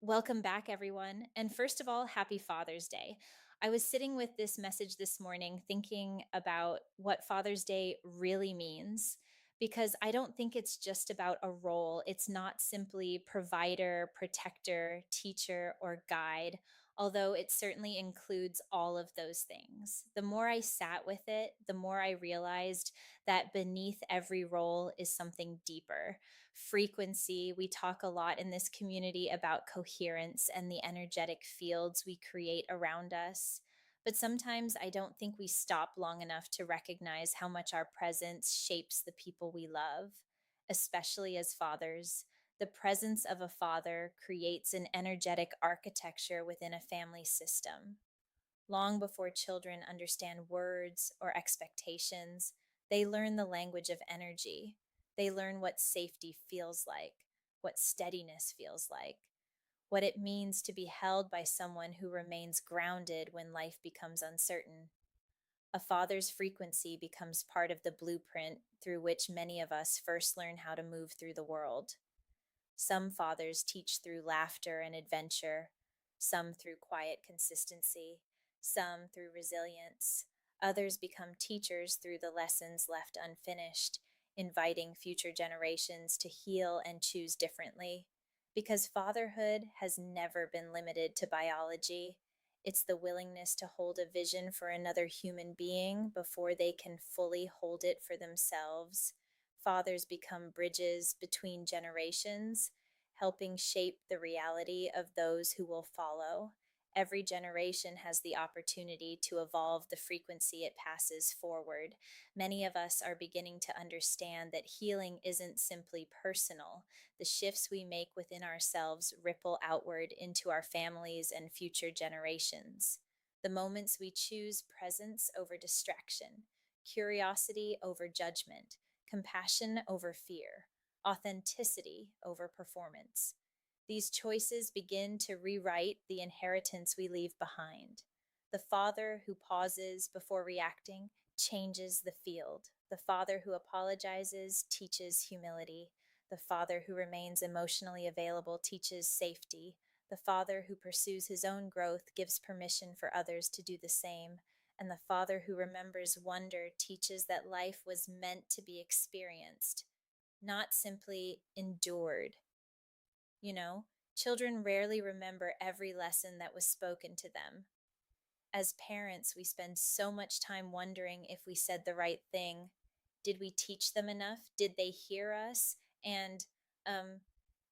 Welcome back, everyone. And first of all, happy Father's Day. I was sitting with this message this morning thinking about what Father's Day really means, because I don't think it's just about a role. It's not simply provider, protector, teacher, or guide, although it certainly includes all of those things. The more I sat with it, the more I realized that beneath every role is something deeper. Frequency. We talk a lot in this community about coherence and the energetic fields we create around us. But sometimes I don't think we stop long enough to recognize how much our presence shapes the people we love, especially as fathers. The presence of a father creates an energetic architecture within a family system. Long before children understand words or expectations, they learn the language of energy. They learn what safety feels like, what steadiness feels like, what it means to be held by someone who remains grounded when life becomes uncertain. A father's frequency becomes part of the blueprint through which many of us first learn how to move through the world. Some fathers teach through laughter and adventure, some through quiet consistency, some through resilience. Others become teachers through the lessons left unfinished, inviting future generations to heal and choose differently. Because fatherhood has never been limited to biology. It's the willingness to hold a vision for another human being before they can fully hold it for themselves. Fathers become bridges between generations, helping shape the reality of those who will follow. Every generation has the opportunity to evolve the frequency it passes forward. Many of us are beginning to understand that healing isn't simply personal. The shifts we make within ourselves ripple outward into our families and future generations. The moments we choose presence over distraction, curiosity over judgment, compassion over fear, authenticity over performance. These choices begin to rewrite the inheritance we leave behind. The father who pauses before reacting changes the field. The father who apologizes teaches humility. The father who remains emotionally available teaches safety. The father who pursues his own growth gives permission for others to do the same. And the father who remembers wonder teaches that life was meant to be experienced, not simply endured. You know, children rarely remember every lesson that was spoken to them. As parents, we spend so much time wondering if we said the right thing. Did we teach them enough? Did they hear us? And um,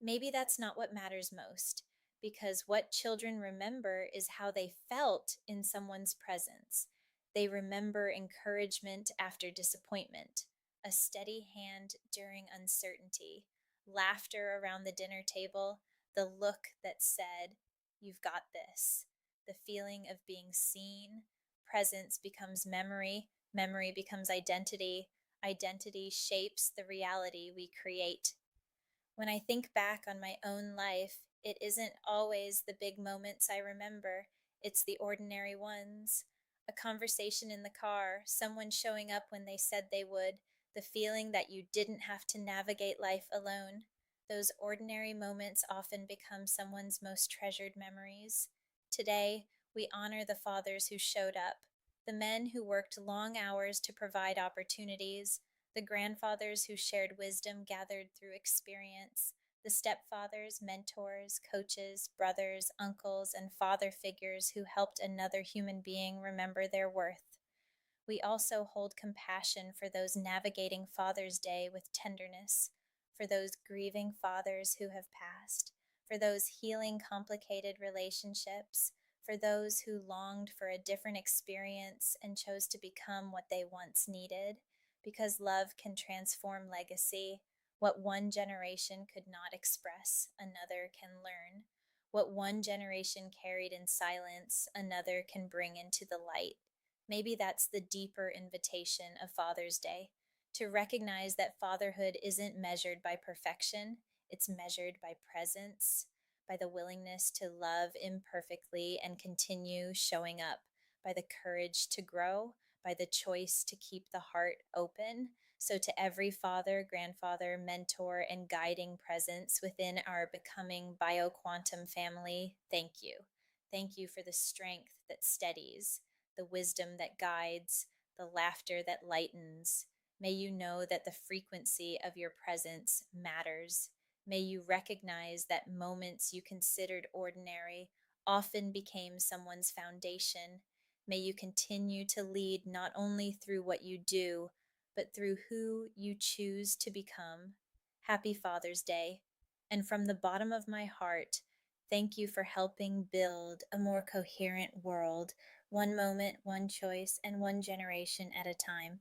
maybe that's not what matters most, because what children remember is how they felt in someone's presence. They remember encouragement after disappointment, a steady hand during uncertainty, laughter around the dinner table, the look that said, "You've got this." The feeling of being seen. Presence becomes memory. Memory becomes identity. Identity shapes the reality we create. When I think back on my own life, it isn't always the big moments I remember, it's the ordinary ones. A conversation in the car, someone showing up when they said they would, the feeling that you didn't have to navigate life alone. Those ordinary moments often become someone's most treasured memories. Today, we honor the fathers who showed up, the men who worked long hours to provide opportunities, the grandfathers who shared wisdom gathered through experience, the stepfathers, mentors, coaches, brothers, uncles, and father figures who helped another human being remember their worth. We also hold compassion for those navigating Father's Day with tenderness, for those grieving fathers who have passed, for those healing complicated relationships, for those who longed for a different experience and chose to become what they once needed, because love can transform legacy. What one generation could not express, another can learn. What one generation carried in silence, another can bring into the light. Maybe that's the deeper invitation of Father's Day, to recognize that fatherhood isn't measured by perfection, it's measured by presence, by the willingness to love imperfectly and continue showing up, by the courage to grow, by the choice to keep the heart open. So, to every father, grandfather, mentor, and guiding presence within our becoming bioquantum family, thank you. Thank you for the strength that steadies, the wisdom that guides, the laughter that lightens. May you know that the frequency of your presence matters. May you recognize that moments you considered ordinary often became someone's foundation. May you continue to lead not only through what you do, but through who you choose to become. Happy Father's Day. And from the bottom of my heart, thank you for helping build a more coherent world, one moment, one choice, and one generation at a time.